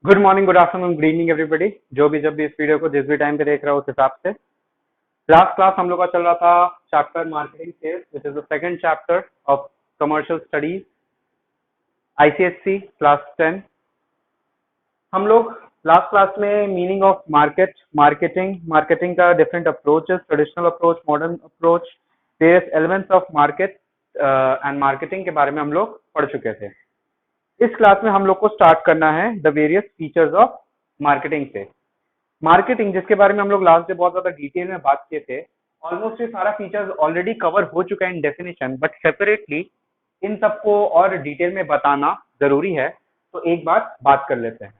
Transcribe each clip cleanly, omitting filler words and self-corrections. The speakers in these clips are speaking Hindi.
Good morning, good afternoon, good evening everybody. जो भी जब भी इस वीडियो को जिस भी टाइम पे देख रहा हो उस हिसाब से लास्ट क्लास हम लोग का चल रहा था chapter marketing sales, which is the second chapter of commercial studies ICSC class 10। हम लोग लास्ट क्लास में मीनिंग ऑफ मार्केटिंग का different approaches, traditional approach, modern approach, various elements of market and marketing के बारे में हम लोग पढ़ चुके थे। इस क्लास में हम लोग को स्टार्ट करना है the various features of marketing से। मार्केटिंग जिसके बारे में हम लोग लास्ट डे बहुत ज्यादा डिटेल में बात किए थे, ऑलमोस्ट ये सारा फीचर्स ऑलरेडी कवर हो चुका है इन डेफिनेशन, बट सेपरेटली इन सबको और डिटेल में बताना जरूरी है, तो एक बार बात कर लेते हैं।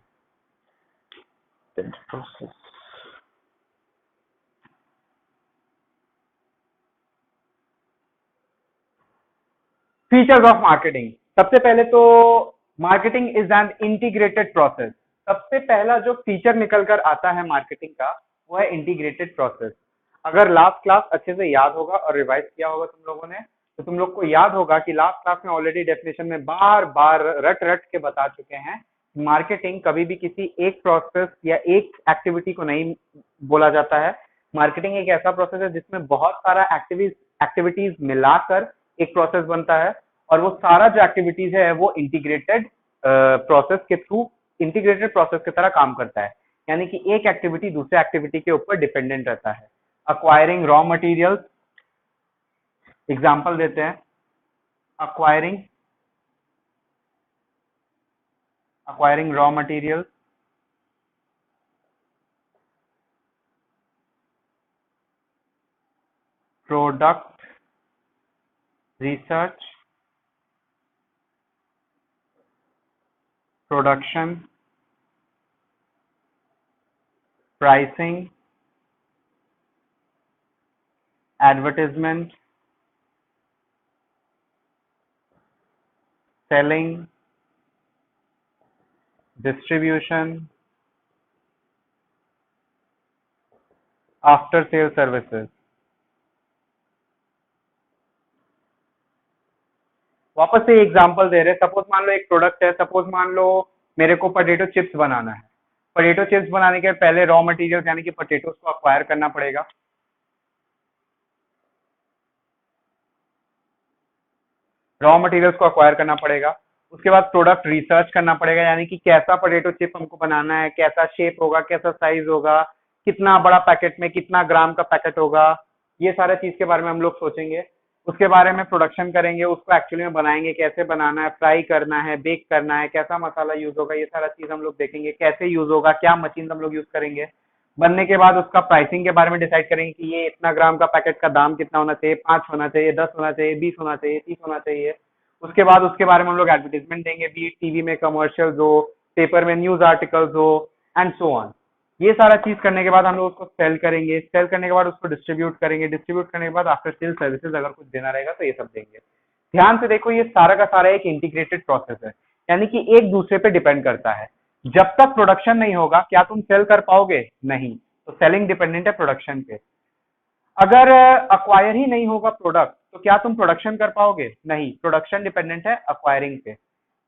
Features of marketing. सबसे पहले तो marketing is an integrated process. सबसे पहला जो फीचर निकल कर आता है मार्केटिंग का वो है इंटीग्रेटेड प्रोसेस। अगर लास्ट क्लास अच्छे से याद होगा और रिवाइज किया होगा तुम लोगों ने, तो तुम लोग को याद होगा कि लास्ट क्लास में ऑलरेडी डेफिनेशन में बार बार रट रट के बता चुके हैं, मार्केटिंग कभी भी किसी एक प्रोसेस या एक एक्टिविटी को नहीं बोला जाता है। मार्केटिंग एक ऐसा प्रोसेस है जिसमें बहुत सारा एक्टिविटीज मिलाकर एक प्रोसेस बनता है, और वो सारा जो एक्टिविटीज है वो इंटीग्रेटेड प्रोसेस के थ्रू इंटीग्रेटेड प्रोसेस की तरह काम करता है, यानी कि एक एक्टिविटी दूसरे एक्टिविटी के ऊपर डिपेंडेंट रहता है। अक्वायरिंग रॉ मटेरियल्स, एग्जांपल देते हैं। Acquiring raw materials, product research, production, pricing, advertisement, selling, distribution, after sale services. वापस से एग्जांपल दे रहे हैं। सपोज मान लो एक प्रोडक्ट है, सपोज मान लो मेरे को पोटैटो चिप्स बनाना है। पोटैटो चिप्स बनाने के पहले रॉ मटेरियल यानी कि पोटैटोस को अक्वायर करना पड़ेगा। रॉ मटेरियल्स को अक्वायर करना पड़ेगा। उसके बाद प्रोडक्ट रिसर्च करना पड़ेगा, यानी कि कैसा पोटैटो चिप हमको बनाना है, कैसा शेप होगा, कैसा साइज होगा, कितना बड़ा पैकेट में कितना ग्राम का पैकेट होगा, ये सारा चीज के बारे में हम लोग सोचेंगे। उसके बारे में प्रोडक्शन करेंगे, उसको एक्चुअली में बनाएंगे, कैसे बनाना है, फ्राई करना है, बेक करना है, कैसा मसाला यूज होगा, ये सारा चीज हम लोग देखेंगे, कैसे यूज होगा, क्या मशीन हम लोग यूज करेंगे। बनने के बाद उसका प्राइसिंग के बारे में डिसाइड करेंगे कि ये इतना ग्राम का पैकेट का दाम कितना होना चाहिए, 5 होना चाहिए, 10 होना चाहिए, 20 होना चाहिए, 30 होना चाहिए। उसके बाद उसके बारे में हम लोग एडवर्टीजमेंट देंगे, बी टीवी में कमर्शियल्स हो, पेपर में न्यूज आर्टिकल्स हो, एंड सो ऑन। ये सारा चीज करने के बाद हम लोग उसको सेल करेंगे, सेल करने के बाद उसको डिस्ट्रीब्यूट करेंगे, डिस्ट्रीब्यूट करने के बाद आफ्टर सेल सर्विसेज अगर कुछ देना रहेगा तो ये सब देंगे। ध्यान से देखो, ये सारा का सारा एक इंटीग्रेटेड प्रोसेस है, यानी कि एक दूसरे पे डिपेंड करता है। जब तक प्रोडक्शन नहीं होगा क्या तुम सेल कर पाओगे? नहीं। तो सेलिंग डिपेंडेंट है प्रोडक्शन पे। अगर अक्वायर ही नहीं होगा प्रोडक्ट तो क्या तुम प्रोडक्शन कर पाओगे? नहीं। प्रोडक्शन डिपेंडेंट है अक्वायरिंग पे।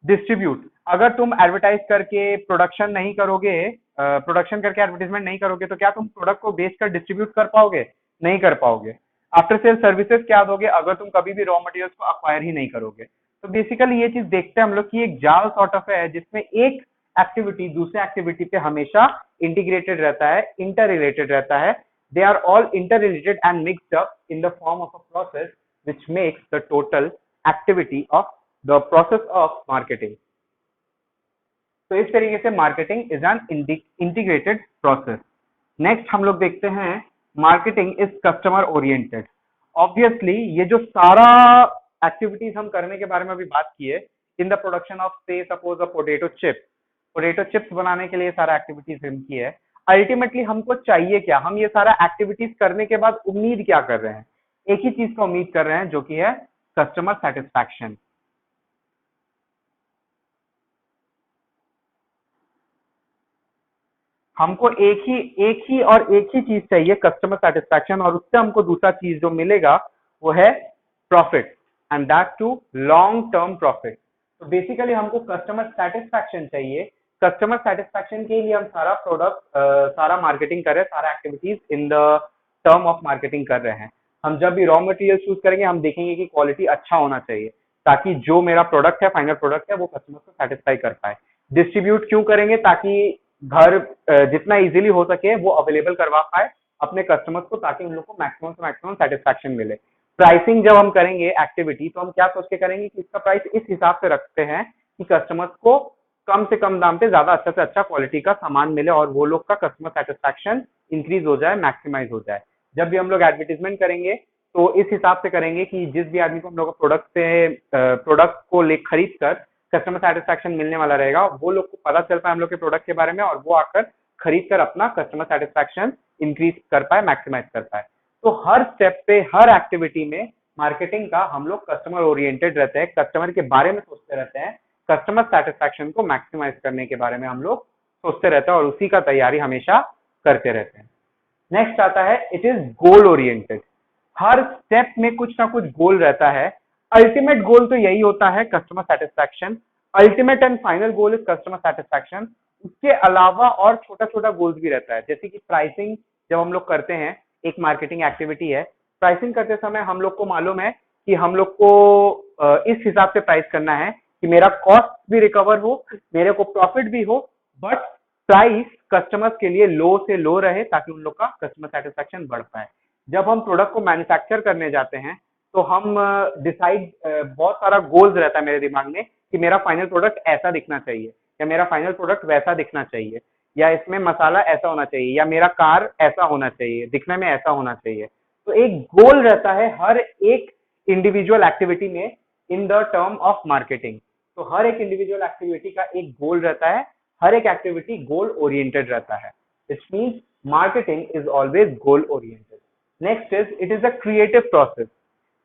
डिस्ट्रीब्यूट, अगर तुम एडवर्टाइज करके प्रोडक्शन नहीं करोगे, प्रोडक्शन करके एडवर्टाइजमेंट नहीं करोगे तो क्या तुम प्रोडक्ट को बेच कर डिस्ट्रीब्यूट कर पाओगे? नहीं कर पाओगे। आफ्टर सेल सर्विसेज क्या दोगे अगर तुम कभी भी रॉ मटेरियल्स को अक्वायर ही नहीं करोगे? तो बेसिकली ये चीज देखते हैं हम लोग कि एक जाल सॉर्ट ऑफ है जिसमें एक एक्टिविटी दूसरे एक्टिविटी पे हमेशा इंटीग्रेटेड रहता है, इंटर रिलेटेड रहता है। They are all interrelated and mixed up in the form of a process which makes the total activity of the process of marketing. तो इस तरीके से marketing is an integrated process. Next हम लोग देखते हैं marketing is customer oriented. Obviously ये जो सारा एक्टिविटीज हम करने के बारे में अभी बात की है इन द प्रोडक्शन ऑफ से सपोज अ पोटैटो चिप्स बनाने के लिए सारा एक्टिविटीज हम की है। अल्टीमेटली हमको चाहिए क्या? हम ये सारा एक्टिविटीज करने के बाद उम्मीद क्या कर रहे हैं? एक ही चीज का उम्मीद कर रहे हैं जो कि है कस्टमर सेटिस्फैक्शन। हमको एक ही चीज चाहिए, कस्टमर सेटिस्फैक्शन, और उससे हमको दूसरा चीज जो मिलेगा वो है profit, and that too long term profit. तो बेसिकली हमको कस्टमर सेटिस्फैक्शन चाहिए कस्टमर सेटिस्फैक्शन के लिए हम सारा प्रोडक्ट सारा मार्केटिंग कर रहे हैं, सारा activities in the term of marketing कर रहे हैं। हम जब भी रॉ मटेरियल चूज करेंगे हम देखेंगे कि क्वालिटी अच्छा होना चाहिए ताकि जो मेरा प्रोडक्ट है, फाइनल प्रोडक्ट है, वो कस्टमर को सेटिस्फाई कर पाए। डिस्ट्रीब्यूट क्यों करेंगे? ताकि घर जितना इजीली हो सके वो अवेलेबल करवा पाए अपने कस्टमर्स को, ताकि उन लोग को मैक्सिमम से मैक्सिमम सेटिस्फैक्शन मिले। प्राइसिंग जब हम करेंगे एक्टिविटी, तो हम क्या सोच के करेंगे कि इसका प्राइस इस हिसाब से रखते हैं कि कस्टमर्स को कम से कम दाम पे ज्यादा अच्छा से अच्छा क्वालिटी का सामान मिले और वो लोग का कस्टमर सेटिस्फैक्शन इंक्रीज हो जाए, मैक्सिमाइज हो जाए। जब भी हम लोग एडवर्टीजमेंट करेंगे तो इस हिसाब से करेंगे कि जिस भी आदमी को हम लोग प्रोडक्ट से प्रोडक्ट को ले खरीद कर कस्टमर सेटिस्फैक्शन मिलने वाला रहेगा, वो लोग को पता चल पाए हम लोग के प्रोडक्ट के बारे में और वो आकर खरीद कर अपना कस्टमर सेटिस्फैक्शन इंक्रीज कर पाए, मैक्सिमाइज कर पाए। तो हर स्टेप पे, हर एक्टिविटी में मार्केटिंग का हम लोग कस्टमर ओरिएंटेड रहते हैं, कस्टमर के बारे में सोचते रहते हैं, कस्टमर सेटिस्फैक्शन को मैक्सिमाइज करने के बारे में हम लोग सोचते रहते हैं और उसी का तैयारी हमेशा करते रहते हैं। नेक्स्ट आता है, it is goal oriented. Her step में कुछ ना कुछ गोल रहता है। अल्टीमेट गोल तो यही होता है, customer satisfaction. Ultimate and final goal is customer satisfaction. उसके अलावा और छोटा छोटा गोल्स भी रहता है, जैसे कि प्राइसिंग जब हम लोग करते हैं, एक मार्केटिंग एक्टिविटी है। प्राइसिंग करते समय हम लोग को मालूम है कि हम लोग को इस हिसाब से प्राइस करना है कि मेरा कॉस्ट भी रिकवर हो, मेरे को प्रॉफिट भी हो, बट प्राइस कस्टमर्स के लिए लो से लो रहे ताकि उन लोग का कस्टमर सेटिस्फैक्शन बढ़ पाए। जब हम प्रोडक्ट को मैन्युफैक्चर करने जाते हैं तो हम डिसाइड बहुत सारा गोल्स रहता है मेरे दिमाग में कि मेरा फाइनल प्रोडक्ट ऐसा दिखना चाहिए, या मेरा फाइनल प्रोडक्ट वैसा दिखना चाहिए, या इसमें मसाला ऐसा होना चाहिए, या मेरा कार ऐसा होना चाहिए, दिखने में ऐसा होना चाहिए। तो एक गोल रहता है हर एक इंडिविजुअल एक्टिविटी में in the term of marketing. तो हर एक इंडिविजुअल एक्टिविटी का एक गोल रहता है, हर एक एक्टिविटी गोल ओरिएंटेड रहता है। It means marketing is always goal oriented. Next is, it is a creative process.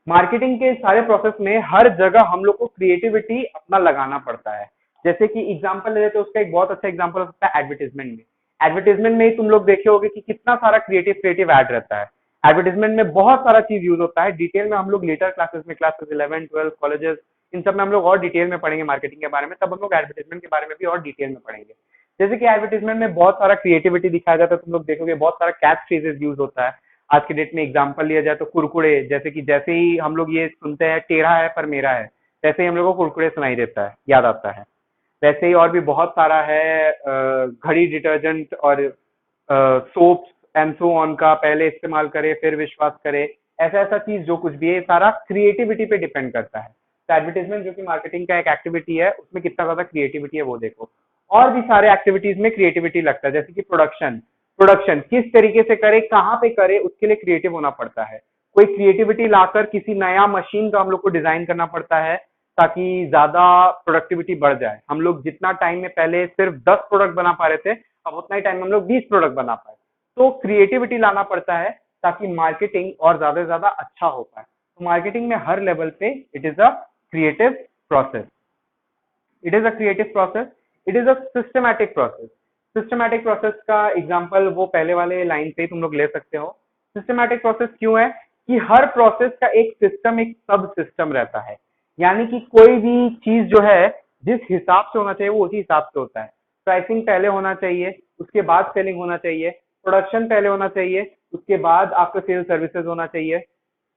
Marketing के सारे प्रोसेस में हर जगह हम लोग को क्रिएटिविटी अपना लगाना पड़ता है। जैसे कि एग्जांपल ले लेते हैं, उसका एक बहुत अच्छा एग्जांपल हो सकता है एडवर्टीजमेंट में। एडवर्टीजमेंट में ही तुम लोग देखे होगे कि कितना सारा क्रिएटिव ऐड रहता है। एडवर्टीजमेंट में बहुत सारा चीज यूज होता है। डिटेल में हम लोग लेटर क्लासेस में, क्लासेस 11, 12, कॉलेजेस, इन सब में हम लोग और डिटेल में पढ़ेंगे मार्केटिंग के बारे में, तब हम लोग एडवर्टीजमेंट के बारे में भी और डिटेल में पढ़ेंगे। जैसे कि एडवर्टीजमेंट में बहुत सारा क्रिएटिविटी दिखाया जाता है, तुम लोग देखोगे बहुत सारा कैच फ्रेजेस यूज होता है। आज के डेट में एग्जांपल लिया जाए तो कुरकुरे, जैसे कि जैसे ही हम लोग ये सुनते हैं टेढ़ा है पर मेरा है, वैसे ही हम लोग को कुरकुरे सुनाई देता है, याद आता है। वैसे ही और भी बहुत सारा है, घड़ी, डिटर्जेंट और सोप्स एंड सो ऑन का पहले इस्तेमाल करे फिर विश्वास करे, ऐसा ऐसा चीज जो कुछ भी है सारा क्रिएटिविटी पे डिपेंड करता है। तो एडवर्टीजमेंट जो कि मार्केटिंग का एक एक्टिविटी है, उसमें कितना ज्यादा क्रिएटिविटी है वो देखो। और भी सारे एक्टिविटीज में क्रिएटिविटी लगता है, जैसे कि प्रोडक्शन। प्रोडक्शन किस तरीके से करे, कहाँ पे करे, उसके लिए क्रिएटिव होना पड़ता है। कोई क्रिएटिविटी लाकर किसी नया मशीन का हम लोग को डिजाइन करना पड़ता है ताकि ज्यादा प्रोडक्टिविटी बढ़ जाए। हम लोग जितना टाइम में पहले सिर्फ 10 प्रोडक्ट बना पा रहे थे, अब उतना ही टाइम में हम लोग 20 प्रोडक्ट बना पाए। तो क्रिएटिविटी लाना पड़ता है ताकि मार्केटिंग और ज्यादा से ज्यादा अच्छा हो पाए। तो मार्केटिंग में हर लेवल पे it is a creative process. It is a creative process, it is a systematic process. Systematic process का एग्जांपल वो पहले वाले लाइन पे तुम लोग ले सकते हो। सिस्टमैटिक प्रोसेस क्यों है कि हर प्रोसेस का एक सिस्टम, एक सब सिस्टम रहता है। यानी कि कोई भी चीज जो है जिस हिसाब से होना चाहिए वो उसी हिसाब से होता है। प्राइसिंग पहले होना चाहिए, उसके बाद सेलिंग होना चाहिए। प्रोडक्शन पहले होना चाहिए, उसके बाद आफ्टर सेल सर्विसेज होना चाहिए।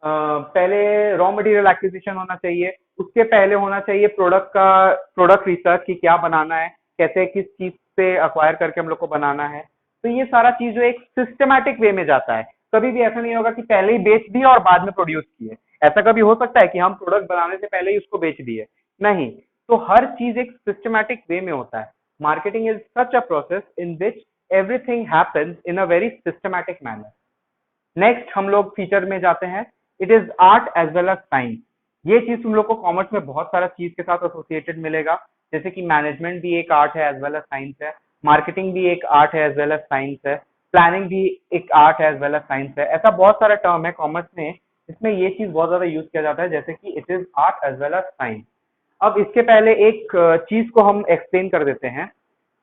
पहले रॉ मटेरियल एक्विजिशन होना चाहिए, उसके पहले होना चाहिए प्रोडक्ट रिसर्च की क्या बनाना है, कैसे किस चीज से अक्वायर करके हम लोग को बनाना है। तो ये सारा चीज जो एक सिस्टमैटिक वे में जाता है। कभी भी ऐसा नहीं होगा कि पहले ही बेच दिया और बाद में प्रोड्यूस किए। ऐसा कभी हो सकता है कि हम प्रोडक्ट बनाने से पहले ही उसको बेच दिए? नहीं। तो हर चीज एक सिस्टमैटिक वे में होता है। Marketing is such a process in which everything happens in a very systematic manner. Next हम लोग फीचर में जाते हैं, it is art as well as science. ये चीज तुम लोग को कॉमर्स में बहुत सारा चीज के साथ एसोसिएटेड मिलेगा, जैसे कि मैनेजमेंट भी एक आर्ट है एज वेल एज साइंस है, मार्केटिंग भी एक आर्ट है एज वेल एज साइंस है, प्लानिंग भी एक आर्ट है एज वेल एज साइंस है। ऐसा बहुत सारा टर्म है कॉमर्स में, इसमें ये चीज बहुत ज्यादा यूज किया जाता है, जैसे कि it is art as well as science. अब इसके पहले एक चीज को हम एक्सप्लेन कर देते हैं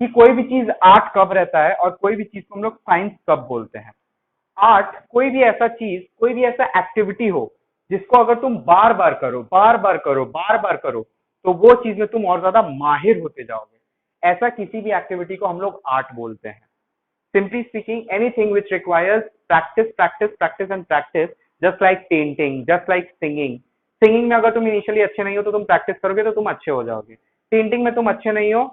कि कोई भी चीज आर्ट कब रहता है और कोई भी चीज को हम लोग साइंस कब बोलते हैं। आर्ट कोई भी ऐसा चीज, कोई भी ऐसा एक्टिविटी हो जिसको अगर तुम बार बार करो, बार बार करो, बार बार करो, तो वो चीज में तुम और ज्यादा माहिर होते जाओगे। ऐसा किसी भी एक्टिविटी को हम लोग आर्ट बोलते हैं। Simply speaking, anything which requires practice, practice, practice and practice, just like painting, just like singing. Singing में अगर तुम इनिशियली अच्छे नहीं हो तो तुम प्रैक्टिस करोगे तो तुम अच्छे हो जाओगे। पेंटिंग में तुम अच्छे नहीं हो,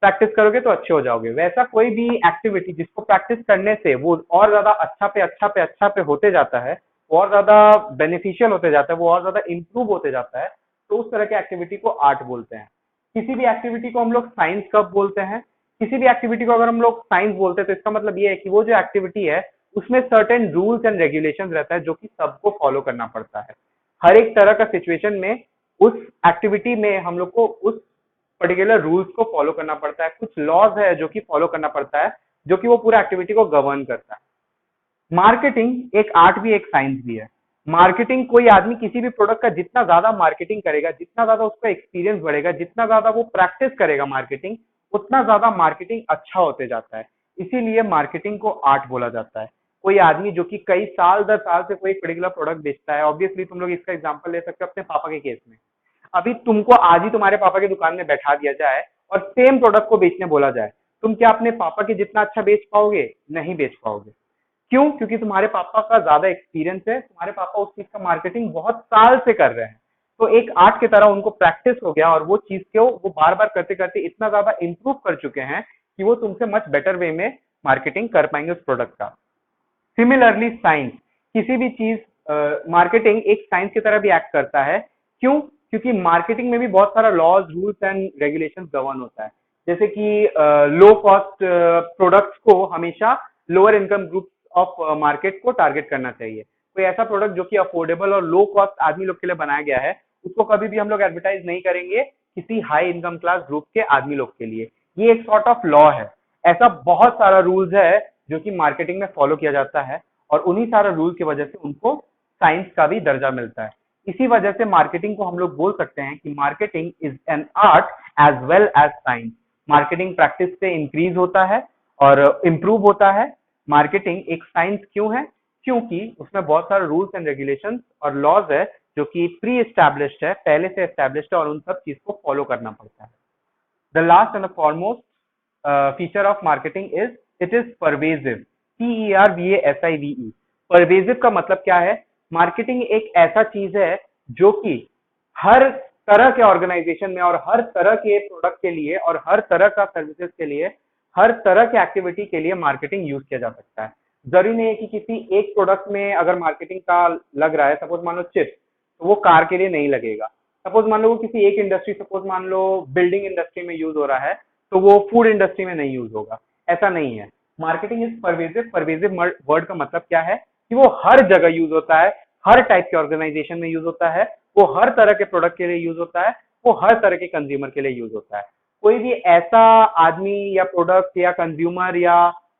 प्रैक्टिस करोगे तो अच्छे हो जाओगे। वैसा कोई भी एक्टिविटी जिसको प्रैक्टिस करने से वो और ज्यादा अच्छा पे अच्छा पे अच्छा पे होते जाता है, वो और ज्यादा बेनिफिशियल होते जाता है, वो और ज्यादा इंप्रूव होते जाता है, तो उस तरह के एक्टिविटी को आर्ट बोलते हैं। किसी भी एक्टिविटी को हम लोग साइंस कब बोलते हैं? किसी भी एक्टिविटी को अगर हम लोग साइंस बोलते हैं तो इसका मतलब ये है कि वो जो एक्टिविटी है उसमें सर्टेन रूल्स एंड रेगुलेशंस रहता है जो कि सबको फॉलो करना पड़ता है। हर एक तरह का सिचुएशन में उस एक्टिविटी में हम लोग को उस पर्टिकुलर रूल्स को फॉलो करना पड़ता है, कुछ लॉज है जो कि फॉलो करना पड़ता है, जो कि वो पूरा एक्टिविटी को गवर्न करता है। मार्केटिंग एक आर्ट भी एक साइंस भी है। मार्केटिंग, कोई आदमी किसी भी प्रोडक्ट का जितना ज्यादा मार्केटिंग करेगा, जितना ज्यादा उसका एक्सपीरियंस बढ़ेगा, जितना ज्यादा वो प्रैक्टिस करेगा मार्केटिंग, उतना ज्यादा मार्केटिंग अच्छा होते जाता है। इसीलिए मार्केटिंग को आर्ट बोला जाता है। कोई आदमी जो कि कई साल दर साल से कोई एक पर्टिकुलर प्रोडक्ट बेचता है, ऑब्वियसली तुम लोग इसका एग्जांपल ले सकते हो अपने पापा के केस में। अभी तुमको आज ही तुम्हारे पापा की दुकान में बैठा दिया जाए और सेम प्रोडक्ट को बेचने बोला जाए, तुम क्या अपने पापा के जितना अच्छा बेच पाओगे? नहीं बेच पाओगे। क्यों? क्योंकि तुम्हारे पापा का ज्यादा एक्सपीरियंस है, तुम्हारे पापा उस चीज का मार्केटिंग बहुत साल से कर रहे हैं। तो एक आर्ट की तरह उनको प्रैक्टिस हो गया और वो चीज को वो बार बार करते करते इतना ज्यादा इंप्रूव कर चुके हैं कि वो तुमसे मच बेटर वे में मार्केटिंग कर पाएंगे उस प्रोडक्ट का। सिमिलरली साइंस, किसी भी चीज, मार्केटिंग एक साइंस की तरह भी एक्ट करता है। क्यों? क्योंकि मार्केटिंग में भी बहुत सारा laws, rules and regulations govern होता है। जैसे कि लो कॉस्ट प्रोडक्ट्स को हमेशा lower income group of market को टारगेट करना चाहिए। कोई ऐसा प्रोडक्ट जो कि अफोर्डेबल और लो कॉस्ट आदमी लोग के लिए बनाया गया है, उसको कभी भी हम लोग एडवर्टाइज नहीं करेंगे किसी हाई इनकम क्लास ग्रुप के आदमी लोग के लिए। ये एक सॉर्ट ऑफ लॉ है। ऐसा बहुत सारा रूल्स है जो कि मार्केटिंग में फॉलो किया जाता है और उन्हीं सारे रूल की वजह से उनको साइंस का भी दर्जा मिलता है। इसी वजह से मार्केटिंग को हम लोग बोल सकते हैं कि marketing is an art as well as science. Marketing practice से इंक्रीज होता है और इम्प्रूव होता है। मार्केटिंग एक साइंस क्यों है? क्योंकि उसमें बहुत सारे रूल्स एंड रेगुलेशंस और लॉज है जो कि प्री एस्टैब्लिश्ड है, पहले से एस्टैब्लिश्ड है और उन सब चीज को फॉलो करना पड़ता है। The last and the foremost feature of marketing is it is pervasive. PERVASIVE। Pervasive का मतलब क्या है? मार्केटिंग एक ऐसा चीज है जो कि हर तरह के ऑर्गेनाइजेशन में और हर तरह के प्रोडक्ट के लिए और हर तरह का सर्विसेज के लिए, हर तरह के एक्टिविटी के लिए मार्केटिंग यूज किया जा सकता है। जरूरी नहीं है कि किसी एक प्रोडक्ट में अगर मार्केटिंग का लग रहा है, सपोज मान लो चिप्स, तो वो कार के लिए नहीं लगेगा। सपोज मान लो वो किसी एक इंडस्ट्री, सपोज मान लो बिल्डिंग इंडस्ट्री में यूज हो रहा है, तो वो फूड इंडस्ट्री में नहीं यूज होगा। ऐसा नहीं है। Marketing is pervasive. Pervasive word का मतलब क्या है? कि वो हर जगह यूज होता है, हर टाइप के ऑर्गेनाइजेशन में यूज होता है, वो हर तरह के प्रोडक्ट के लिए यूज होता है, वो हर तरह के कंज्यूमर के लिए यूज होता है। कोई भी ऐसा आदमी या प्रोडक्ट या कंज्यूमर या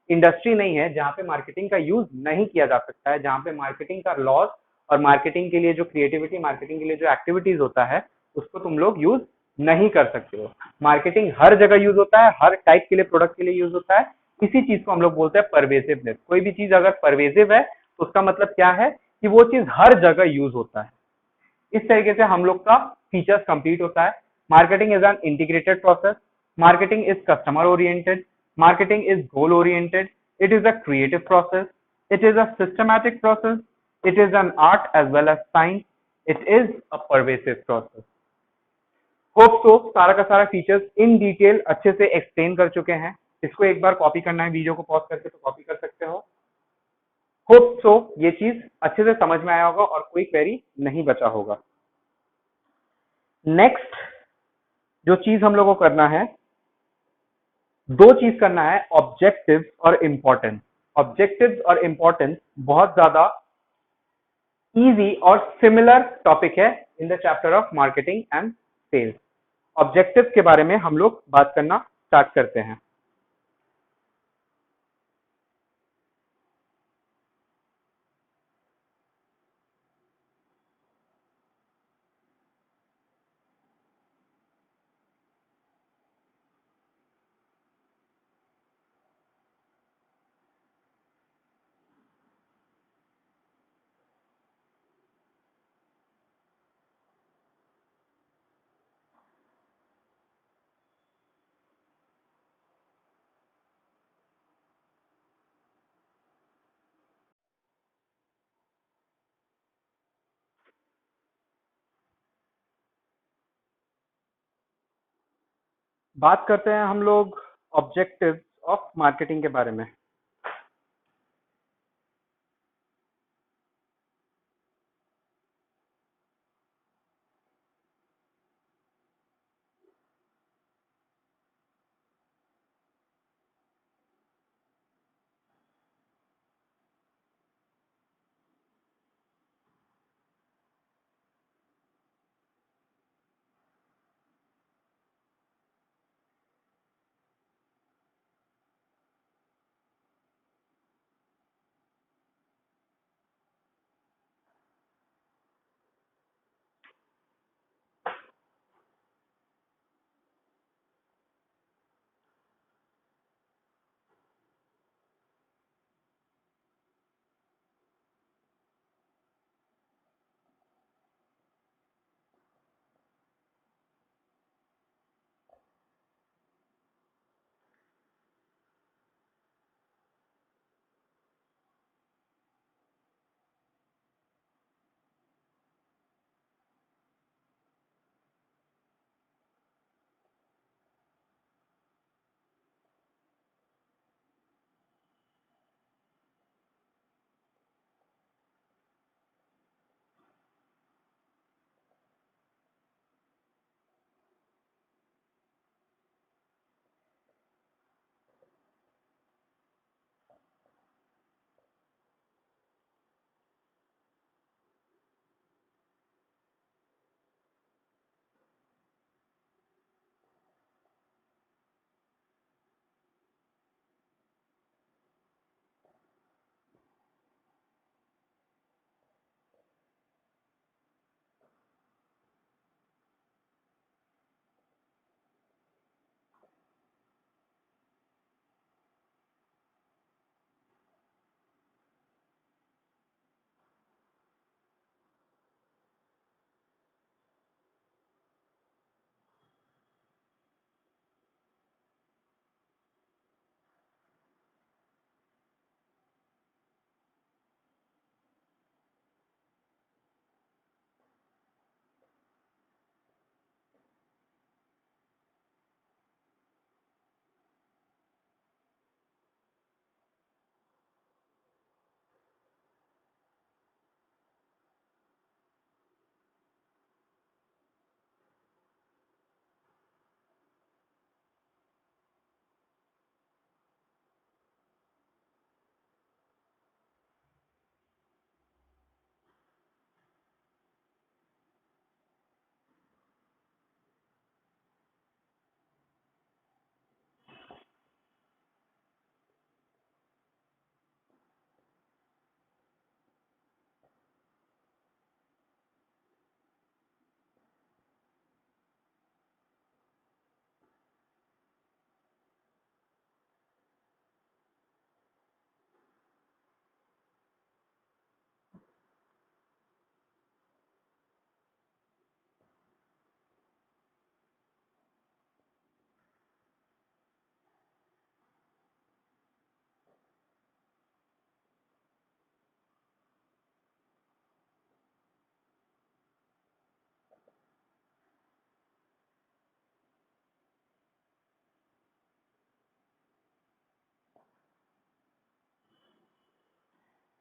इंडस्ट्री नहीं है जहां पे मार्केटिंग का यूज नहीं किया जा सकता है, जहां पे मार्केटिंग का लॉस और मार्केटिंग के लिए जो क्रिएटिविटी, मार्केटिंग के लिए जो एक्टिविटीज होता है, उसको तुम लोग यूज नहीं कर सकते हो। मार्केटिंग हर जगह यूज होता है, हर टाइप के लिए, प्रोडक्ट के लिए यूज होता है। इसी चीज को हम लोग बोलते हैं परवेसिवनेस। कोई भी चीज अगर परवेसिव है तो उसका मतलब क्या है? कि वो चीज हर जगह यूज होता है। इस तरीके से हम लोग का फीचर्स कंप्लीट होता है। Marketing is an integrated process. Marketing is customer oriented. Marketing is goal oriented. It is a creative process. It is a systematic process. It is an art as well as science. It is a pervasive process. Hope so सारा का सारा फीचर्स इन डिटेल अच्छे से एक्सप्लेन कर चुके हैं। इसको एक बार कॉपी करना है, वीडियो को पॉज करके तो कॉपी कर सकते हो। होप सो ये चीज अच्छे से समझ में आया होगा और कोई क्वेरी नहीं बचा होगा। नेक्स्ट जो चीज हम लोग को करना है, दो चीज करना है, ऑब्जेक्टिव और इम्पोर्टेंस। ऑब्जेक्टिव और इम्पोर्टेंस बहुत ज्यादा इजी और सिमिलर टॉपिक है in the chapter of marketing and sales. Objective के बारे में हम लोग बात करना स्टार्ट करते हैं। बात करते हैं हम लोग ऑब्जेक्टिव्स ऑफ मार्केटिंग के बारे में।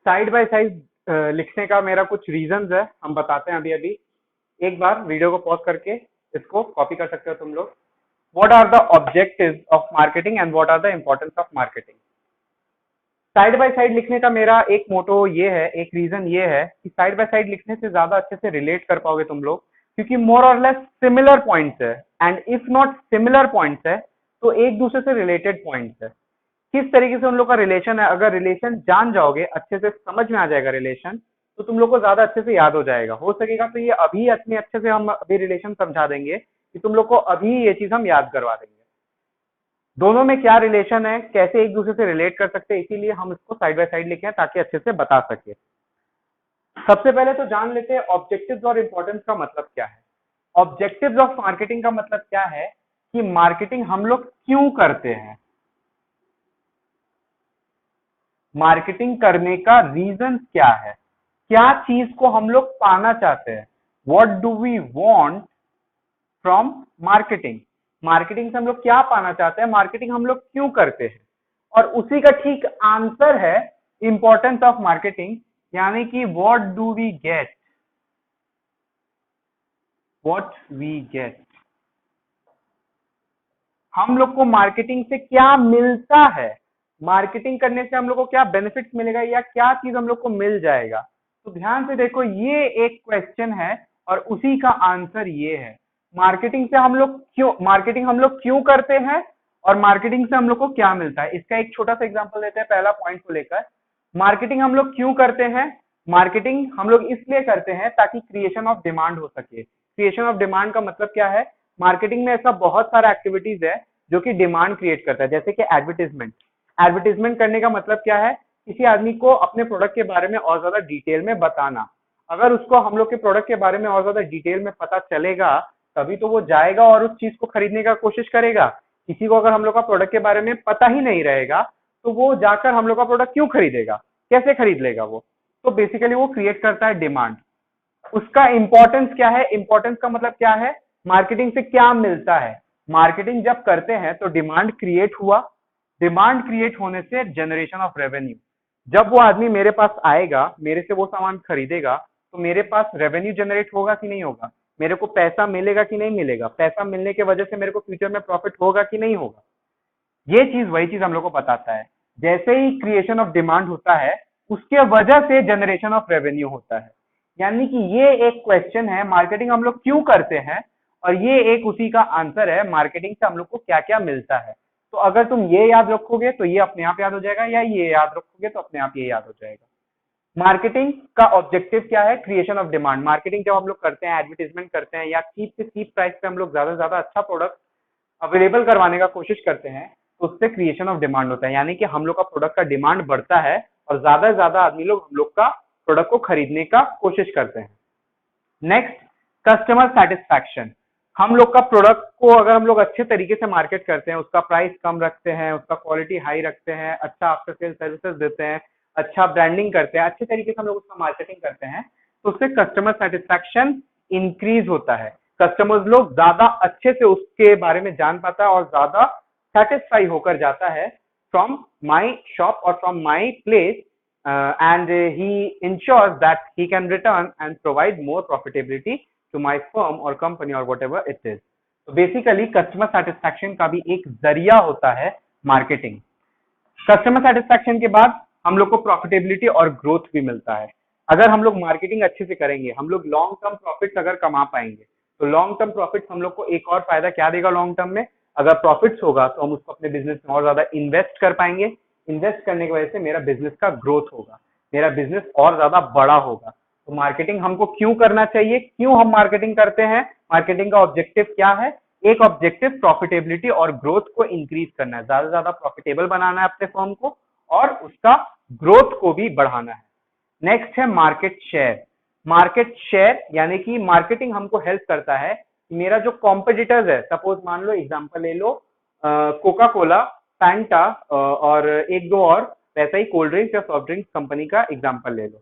साइड बाय साइड लिखने का मेरा कुछ रीजंस है, हम बताते हैं अभी अभी। एक बार वीडियो को पॉज करके इसको कॉपी कर सकते हो तुम लोग। What are the objectives of marketing and what are the importance of marketing. Side by side लिखने का मेरा एक मोटो ये है, एक रीजन ये है कि साइड बाय साइड लिखने से ज्यादा अच्छे से रिलेट कर पाओगे तुम लोग, क्योंकि मोर और लेस सिमिलर पॉइंट्स है, and if not similar points है तो एक दूसरे से रिलेटेड पॉइंट्स है। किस तरीके से उन लोग का रिलेशन है, अगर रिलेशन जान जाओगे, अच्छे से समझ में आ जाएगा रिलेशन, तो तुम लोग को ज्यादा अच्छे से याद हो जाएगा। हो सकेगा तो ये अभी इतने अच्छे से हम अभी रिलेशन समझा देंगे कि तुम लोग को अभी ये चीज हम याद करवा देंगे। दोनों में क्या रिलेशन है, कैसे एक दूसरे से रिलेट कर सकते हैं, इसीलिए हम इसको साइड बाय साइड लिखे हैं ताकि अच्छे से बता सके। सबसे पहले तो जान लेते हैं ऑब्जेक्टिव्स और इंपॉर्टेंस का मतलब क्या है। ऑब्जेक्टिव्स ऑफ मार्केटिंग का मतलब क्या है कि मार्केटिंग हम लोग क्यों करते हैं, मार्केटिंग करने का रीजन क्या है, क्या चीज को हम लोग पाना चाहते हैं, what do we want from marketing. Marketing से हम लोग क्या पाना चाहते हैं, मार्केटिंग हम लोग क्यों करते हैं, और उसी का ठीक आंसर है इंपॉर्टेंस ऑफ मार्केटिंग, यानी कि व्हाट वी गेट, हम लोग को मार्केटिंग से क्या मिलता है, मार्केटिंग करने से हम लोग को क्या बेनिफिट्स मिलेगा या क्या चीज हम लोग को मिल जाएगा। तो ध्यान से देखो, ये एक क्वेश्चन है और उसी का आंसर ये है। मार्केटिंग हम लोग क्यों करते हैं और मार्केटिंग से हम लोग को क्या मिलता है। इसका एक छोटा सा एग्जांपल देते हैं पहला पॉइंट को लेकर। मार्केटिंग हम लोग क्यों करते हैं, मार्केटिंग हम लोग इसलिए करते हैं ताकि क्रिएशन ऑफ डिमांड हो सके। क्रिएशन ऑफ डिमांड का मतलब क्या है, मार्केटिंग में ऐसा बहुत सारा एक्टिविटीज है जो कि डिमांड क्रिएट करता है, जैसे कि एडवर्टीजमेंट। एडवर्टीजमेंट करने का मतलब क्या है, किसी आदमी को अपने प्रोडक्ट के बारे में और ज्यादा डिटेल में बताना। अगर उसको हम लोग के प्रोडक्ट के बारे में और ज्यादा डिटेल में पता चलेगा तभी तो वो जाएगा और उस चीज को खरीदने का कोशिश करेगा। किसी को अगर हम लोग का प्रोडक्ट के बारे में पता ही नहीं रहेगा तो वो जाकर हम लोग का प्रोडक्ट क्यों खरीदेगा, कैसे खरीद लेगा वो। तो बेसिकली वो क्रिएट करता है डिमांड। उसका इंपॉर्टेंस क्या है, इंपॉर्टेंस का मतलब क्या है, मार्केटिंग से क्या मिलता है। मार्केटिंग जब करते हैं तो डिमांड क्रिएट हुआ, डिमांड क्रिएट होने से जनरेशन ऑफ रेवेन्यू। जब वो आदमी मेरे पास आएगा, मेरे से वो सामान खरीदेगा, तो मेरे पास रेवेन्यू जनरेट होगा कि नहीं होगा, मेरे को पैसा मिलेगा कि नहीं मिलेगा, पैसा मिलने के वजह से मेरे को फ्यूचर में प्रॉफिट होगा कि नहीं होगा। ये चीज वही चीज हम लोग को बताता है। जैसे ही क्रिएशन ऑफ डिमांड होता है उसके वजह से जनरेशन ऑफ रेवेन्यू होता है। यानी कि ये एक क्वेश्चन है, मार्केटिंग हम लोग क्यों करते हैं, और ये एक उसी का आंसर है, मार्केटिंग से हम लोग को क्या क्या मिलता है। तो अगर तुम ये याद रखोगे तो ये अपने आप याद हो जाएगा, या ये याद रखोगे तो अपने आप ये याद हो जाएगा। मार्केटिंग का ऑब्जेक्टिव क्या है, क्रिएशन ऑफ डिमांड। मार्केटिंग जब हम लोग करते हैं, एडवर्टीजमेंट करते हैं या चीप से चीप प्राइस पे हम लोग ज्यादा से ज्यादा अच्छा प्रोडक्ट अवेलेबल करवाने का कोशिश करते हैं, तो उससे क्रिएशन ऑफ डिमांड होता है। यानी कि हम लोग का प्रोडक्ट का डिमांड बढ़ता है और ज्यादा से ज्यादा आदमी लोग हम लोग का प्रोडक्ट को खरीदने का कोशिश करते हैं। Next, customer satisfaction. हम लोग का प्रोडक्ट को अगर हम लोग अच्छे तरीके से मार्केट करते हैं, उसका प्राइस कम रखते हैं, उसका क्वालिटी हाई रखते हैं, अच्छा आफ्टर सेल सर्विसेज देते हैं, अच्छा ब्रांडिंग करते हैं, अच्छे तरीके से हम लोग उसका मार्केटिंग करते हैं, तो उससे कस्टमर सेटिस्फैक्शन इंक्रीज होता है। कस्टमर्स लोग ज्यादा अच्छे से उसके बारे में जान पाता है और ज्यादा सेटिस्फाई होकर जाता है फ्रॉम माई शॉप और from my place, and he ensures that he can return and provide more profitability to my firm or company or whatever it is. तो बेसिकली कस्टमर सेटिस्फैक्शन का भी एक जरिया होता है मार्केटिंग। कस्टमर सेटिस्फैक्शन के बाद हम लोग को प्रॉफिटेबिलिटी और ग्रोथ भी मिलता है। अगर हम लोग मार्केटिंग अच्छे से करेंगे, हम लोग लॉन्ग टर्म प्रॉफिट्स अगर कमा पाएंगे, तो लॉन्ग टर्म प्रॉफिट्स हम लोग को एक और फायदा क्या देगा लॉन्ग टर्म में, अगर प्रॉफिट्स होगा तो हम उसको अपने बिजनेस में और ज्यादा इन्वेस्ट कर पाएंगे। इन्वेस्ट करने की वजह से मेरा बिजनेस का ग्रोथ होगा, मेरा बिजनेस और ज्यादा बड़ा होगा। तो मार्केटिंग हमको क्यों करना चाहिए, क्यों हम मार्केटिंग करते हैं, मार्केटिंग का ऑब्जेक्टिव क्या है। एक ऑब्जेक्टिव प्रॉफिटेबिलिटी और ग्रोथ को इंक्रीज करना है, ज्यादा से ज्यादा प्रॉफिटेबल बनाना है अपने फर्म को और उसका ग्रोथ को भी बढ़ाना है। नेक्स्ट है मार्केट शेयर। मार्केट शेयर यानी कि मार्केटिंग हमको हेल्प करता है, मेरा जो कॉम्पिटिटर्स है, सपोज मान लो एग्जांपल ले लो कोका कोला, फैंटा और एक दो और वैसा ही कोल्ड ड्रिंक्स या सॉफ्ट ड्रिंक्स कंपनी का एग्जांपल ले लो।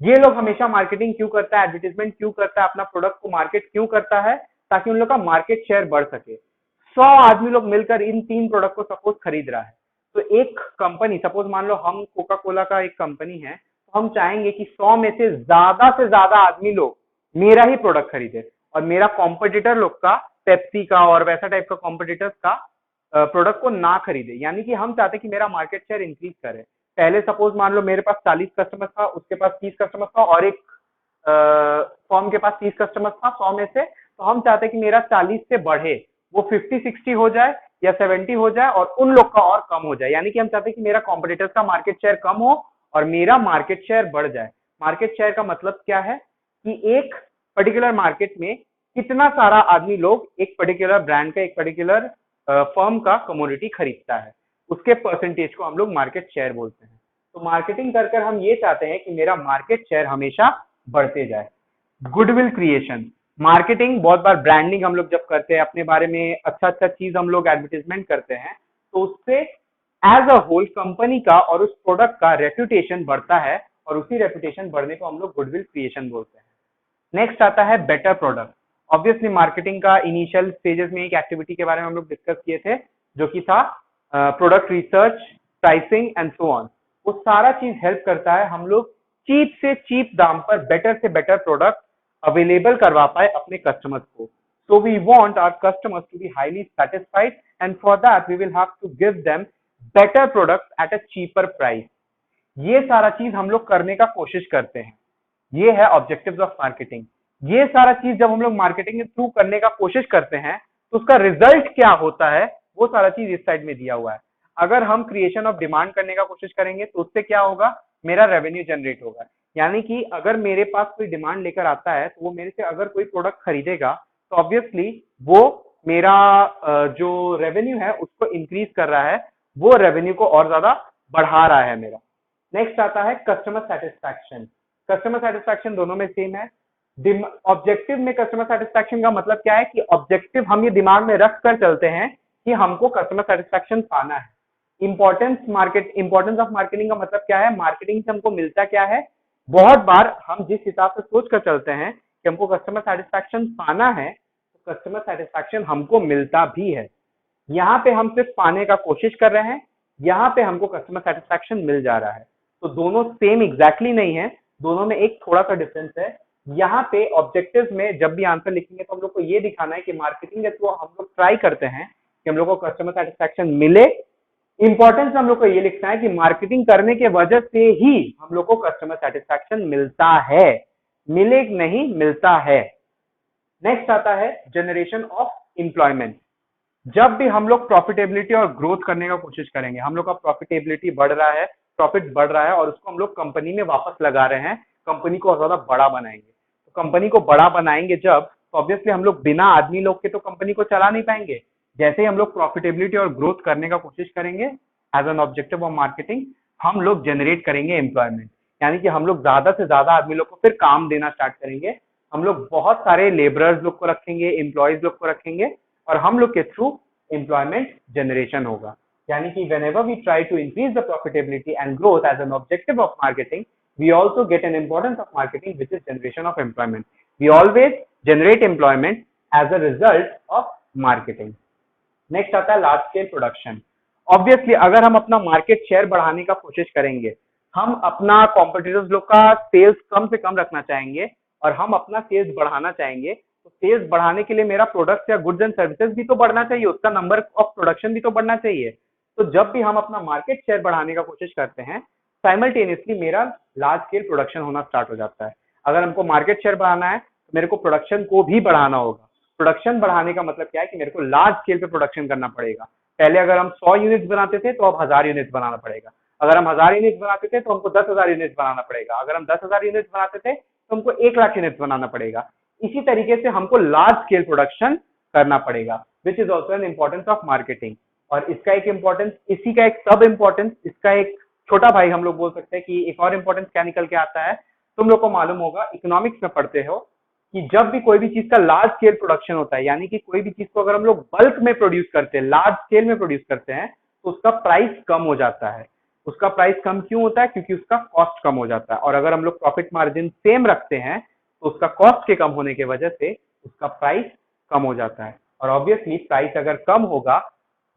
ये लोग हमेशा मार्केटिंग क्यों करता है, एडवर्टीजमेंट क्यों करता है, अपना प्रोडक्ट को मार्केट क्यों करता है, ताकि उन लोग का मार्केट शेयर बढ़ सके। 100 आदमी लोग मिलकर इन 3 प्रोडक्ट को सपोज खरीद रहा है, तो एक कंपनी, सपोज मान लो हम कोका कोला का एक कंपनी है, तो हम चाहेंगे कि 100 में से ज्यादा आदमी लोग मेरा ही प्रोडक्ट खरीदे और मेरा कॉम्पिटिटर लोग का, पेप्सी का और वैसा टाइप का कॉम्पिटिटर्स का प्रोडक्ट को ना खरीदे। यानी कि हम चाहते कि मेरा मार्केट शेयर इंक्रीज करे। पहले सपोज मान लो मेरे पास 40 कस्टमर था, उसके पास 30 कस्टमर था और एक फॉर्म के पास 30 कस्टमर था 100 में से, तो हम चाहते हैं कि मेरा 40 से बढ़े, वो 50-60 हो जाए या 70 हो जाए और उन लोग का और कम हो जाए। यानी कि हम चाहते हैं कि मेरा कॉम्पिटिटर्स का मार्केट शेयर कम हो और मेरा मार्केट शेयर बढ़ जाए। मार्केट शेयर का मतलब क्या है कि एक पर्टिकुलर मार्केट में कितना सारा आदमी लोग एक पर्टिकुलर ब्रांड का, एक पर्टिकुलर फर्म का कमोडिटी खरीदता है, उसके परसेंटेज को हम लोग मार्केट शेयर बोलते हैं। तो मार्केटिंग कर कर हम ये चाहते हैं कि मेरा मार्केट शेयर हमेशा बढ़ते जाए। Goodwill creation. मार्केटिंग बहुत बार ब्रांडिंग हम लोग जब करते हैं, अपने बारे में अच्छा अच्छा चीज हम लोग एडवर्टीजमेंट करते हैं, तो उससे एज अ होल कंपनी का और उस प्रोडक्ट का रेपुटेशन बढ़ता है और उसी रेपुटेशन बढ़ने को हम लोग गुडविल क्रिएशन बोलते हैं। नेक्स्ट आता है बेटर प्रोडक्ट। ऑब्वियसली मार्केटिंग का इनिशियल स्टेजेस में एक एक्टिविटी के बारे में हम लोग डिस्कस किए थे, जो कि था product research, pricing and so on. वो सारा चीज हेल्प करता है हम लोग चीप से चीप दाम पर बेटर से बेटर प्रोडक्ट अवेलेबल करवा पाए अपने कस्टमर्स को। So we want our customers to be highly satisfied and for that we will have to give them better product at a cheaper price. ये सारा चीज हम लोग करने का कोशिश करते हैं। ये है ऑब्जेक्टिव्स ऑफ मार्केटिंग। ये सारा चीज जब हम लोग मार्केटिंग के थ्रू करने का कोशिश करते हैं तो उसका रिजल्ट क्या होता है वो सारा चीज इस साइड में दिया हुआ है। अगर हम क्रिएशन ऑफ डिमांड करने का कोशिश करेंगे तो उससे क्या होगा, मेरा रेवेन्यू जनरेट होगा। यानी कि अगर मेरे पास कोई डिमांड लेकर आता है तो वो मेरे से अगर कोई प्रोडक्ट खरीदेगा तो ऑब्वियसली वो मेरा जो रेवेन्यू है उसको इंक्रीज कर रहा है, वो रेवेन्यू को और ज्यादा बढ़ा रहा है मेरा। नेक्स्ट आता है कस्टमर सेटिस्फैक्शन। कस्टमर सेटिस्फैक्शन दोनों में सेम है। ऑब्जेक्टिव में कस्टमर सेटिस्फैक्शन का मतलब क्या है कि ऑब्जेक्टिव हम ये दिमाग में रख कर चलते हैं कि हमको कस्टमर सेटिस्फैक्शन पाना है। इंपॉर्टेंस ऑफ मार्केटिंग का मतलब क्या है, मार्केटिंग से हमको मिलता क्या है। बहुत बार हम जिस हिसाब से सोच कर चलते हैं कि हमको कस्टमर सेटिस्फैक्शन पाना है तो कस्टमर सेटिस्फैक्शन हमको मिलता भी है। यहाँ पे हम सिर्फ पाने का कोशिश कर रहे हैं, यहाँ पे हमको कस्टमर सेटिस्फैक्शन मिल जा रहा है। तो दोनों सेम एग्जैक्टली नहीं है, दोनों में एक थोड़ा सा डिफरेंस है। यहाँ पे ऑब्जेक्टिव में जब भी आंसर लिखेंगे तो हम लोग को ये दिखाना है कि मार्केटिंग के थ्रू हम लोग ट्राई करते हैं कि हम लोग को कस्टमर सेटिस्फैक्शन मिले। इंपॉर्टेंस हम लोग को ये लिखना है कि मार्केटिंग करने के वजह से ही हम लोग को कस्टमर सेटिस्फैक्शन मिलता है, मिले नहीं मिलता है। नेक्स्ट आता है जनरेशन ऑफ एम्प्लॉयमेंट। जब भी हम लोग प्रॉफिटेबिलिटी और ग्रोथ करने का कोशिश करेंगे, हम लोग का प्रॉफिटेबिलिटी बढ़ रहा है, प्रॉफिट बढ़ रहा है और उसको हम लोग कंपनी में वापस लगा रहे हैं, कंपनी को और ज्यादा बड़ा बनाएंगे। तो कंपनी को बड़ा बनाएंगे जब, तो ऑब्वियसली हम लोग बिना आदमी लोग के तो कंपनी को चला नहीं पाएंगे। जैसे ही हम लोग प्रॉफिटेबिलिटी और ग्रोथ करने का कोशिश करेंगे as an objective of marketing, हम लोग जनरेट करेंगे एम्प्लॉयमेंट। यानी कि हम लोग ज्यादा से ज्यादा आदमी लोग को फिर काम देना स्टार्ट करेंगे। हम लोग बहुत सारे लेबरर्स लोग को रखेंगे, एम्प्लॉयज लोग को रखेंगे और हम लोग के थ्रू एम्प्लॉयमेंट जनरेशन होगा। यानी कि whenever we try to increase the profitability and growth as an objective of marketing, we also get an importance of marketing, which is generation of employment. We always generate employment as a result of marketing. Next आता है लार्ज स्केल प्रोडक्शन। ऑब्वियसली अगर हम अपना मार्केट शेयर बढ़ाने का कोशिश करेंगे, हम अपना कॉम्पिटिटर्स लोग का सेल्स कम से कम रखना चाहेंगे और हम अपना सेल्स बढ़ाना चाहेंगे, तो सेल्स बढ़ाने के लिए मेरा प्रोडक्ट या गुड्स एंड सर्विसेज भी तो बढ़ना चाहिए, उसका नंबर ऑफ प्रोडक्शन भी तो बढ़ना चाहिए। तो जब भी हम अपना मार्केट शेयर बढ़ाने का कोशिश करते हैं, साइमल्टेनियसली मेरा लार्ज स्केल प्रोडक्शन होना स्टार्ट हो जाता है। अगर हमको मार्केट शेयर बढ़ाना है तो मेरे को प्रोडक्शन को भी बढ़ाना होगा। प्रोडक्शन बढ़ाने का मतलब क्या है कि मेरे को लार्ज स्केल पे प्रोडक्शन करना पड़ेगा। पहले अगर हम 100 यूनिट्स बनाते थे तो अब 1000 यूनिट्स बनाना पड़ेगा। अगर हम 1000 यूनिट्स बनाते थे तो हमको 10,000 यूनिट्स बनाना पड़ेगा। अगर हम 10,000 यूनिट्स बनाते थे तो हमको 1,00,000 यूनिट्स बनाना पड़ेगा। इसी तरीके से हमको लार्ज स्केल प्रोडक्शन करना पड़ेगा, which is also an importance of marketing. और इसका एक इम्पोर्टेंस, इसी का एक सब इम्पोर्टेंस, इसका एक छोटा भाई हम लोग बोल सकते हैं कि एक और इम्पोर्टेंस क्या निकल के आता है। तुम लोग को मालूम होगा, इकोनॉमिक्स में पढ़ते हो कि जब भी कोई भी चीज का लार्ज स्केल प्रोडक्शन होता है, यानी कि कोई भी चीज को अगर हम लोग बल्क में प्रोड्यूस करते हैं, लार्ज स्केल में प्रोड्यूस करते हैं, तो उसका प्राइस कम हो जाता है। उसका प्राइस कम क्यों होता है? क्योंकि उसका कॉस्ट कम हो जाता है। और अगर हम लोग प्रॉफिट मार्जिन सेम रखते हैं तो उसका कॉस्ट के कम होने की वजह से उसका प्राइस कम हो जाता है। और ऑब्वियसली प्राइस अगर कम होगा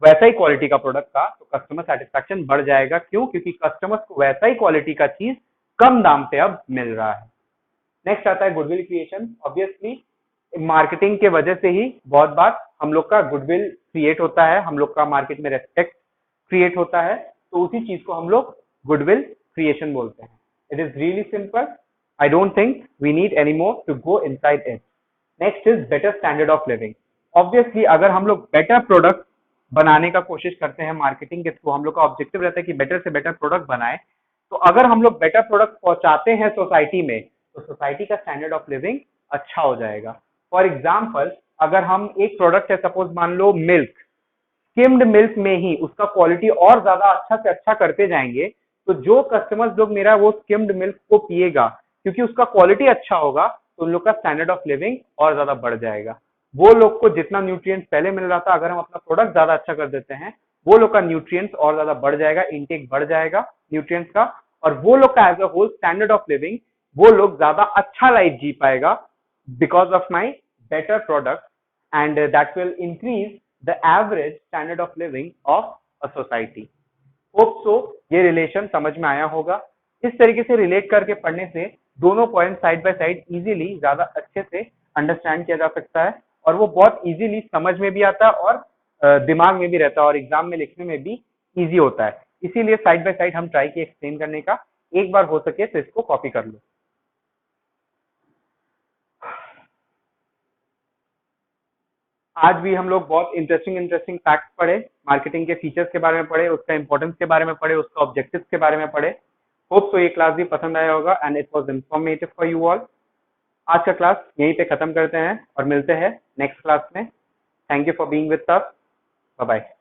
वैसा ही क्वालिटी का प्रोडक्ट का, तो कस्टमर सेटिस्फैक्शन बढ़ जाएगा। क्यों? क्योंकि कस्टमर्स को वैसा ही क्वालिटी का चीज कम दाम पे अब मिल रहा है। नेक्स्ट आता है गुडविल क्रिएशन। ऑब्वियसली मार्केटिंग के वजह से ही बहुत बार हम लोग का गुडविल क्रिएट होता है, हम लोग का मार्केट में रेस्पेक्ट क्रिएट होता है, तो उसी चीज को हम लोग गुडविल क्रिएशन बोलते हैं। It is really simple, I don't think we need any more to go inside it. Next is better standard of living. Obviously अगर हम लोग बेटर प्रोडक्ट बनाने का कोशिश करते हैं मार्केटिंग के थ्रू, हम लोग का ऑब्जेक्टिव रहता है कि बेटर से बेटर प्रोडक्ट बनाए, तो अगर हम लोग बेटर प्रोडक्ट पहुंचाते हैं सोसाइटी में तो सोसाइटी का स्टैंडर्ड ऑफ लिविंग अच्छा हो जाएगा। फॉर एग्जाम्पल, अगर हम एक प्रोडक्ट है, सपोज मान लो मिल्क, स्किम्ड मिल्क में ही उसका क्वालिटी और ज्यादा अच्छा से अच्छा करते जाएंगे, तो जो कस्टमर्स लोग मेरा वो स्किम्ड मिल्क को पिएगा, क्योंकि उसका क्वालिटी अच्छा होगा, तो उन लोग का स्टैंडर्ड ऑफ लिविंग और ज्यादा बढ़ जाएगा। वो लोग को जितना न्यूट्रिएंट्स पहले मिल रहा था, अगर हम अपना प्रोडक्ट ज्यादा अच्छा कर देते हैं, वो लोग का न्यूट्रिएंट्स और ज्यादा बढ़ जाएगा, इनटेक बढ़ जाएगा न्यूट्रिएंट्स का, और वो लोग का as a whole standard of living, वो लोग ज्यादा अच्छा लाइफ जी पाएगा because of my better products, and that will increase the average standard of living of a society. Hope so ये रिलेशन समझ में आया होगा। इस तरीके से रिलेट करके पढ़ने से दोनों point side by side easily ज्यादा अच्छे से अंडरस्टैंड किया जा सकता है और वो बहुत इजीली समझ में भी आता है और दिमाग में भी रहता है और एग्जाम में लिखने में भी इजी होता है। इसीलिए साइड बाय साइड हम ट्राई किए एक्सप्लेन करने का। एक बार हो सके तो इसको कॉपी कर लो। आज भी हम लोग बहुत इंटरेस्टिंग फैक्ट्स पढ़े, मार्केटिंग के फीचर्स के बारे में पढ़े, उसका इंपॉर्टेंस के बारे में पढ़े, उसका ऑब्जेक्टिव्स के बारे में पढ़े। होप तो ये क्लास भी पसंद आया होगा and it was informative for you all. आज का क्लास यहीं पे खत्म करते हैं और मिलते हैं नेक्स्ट क्लास में। Thank you for being with us. Bye bye.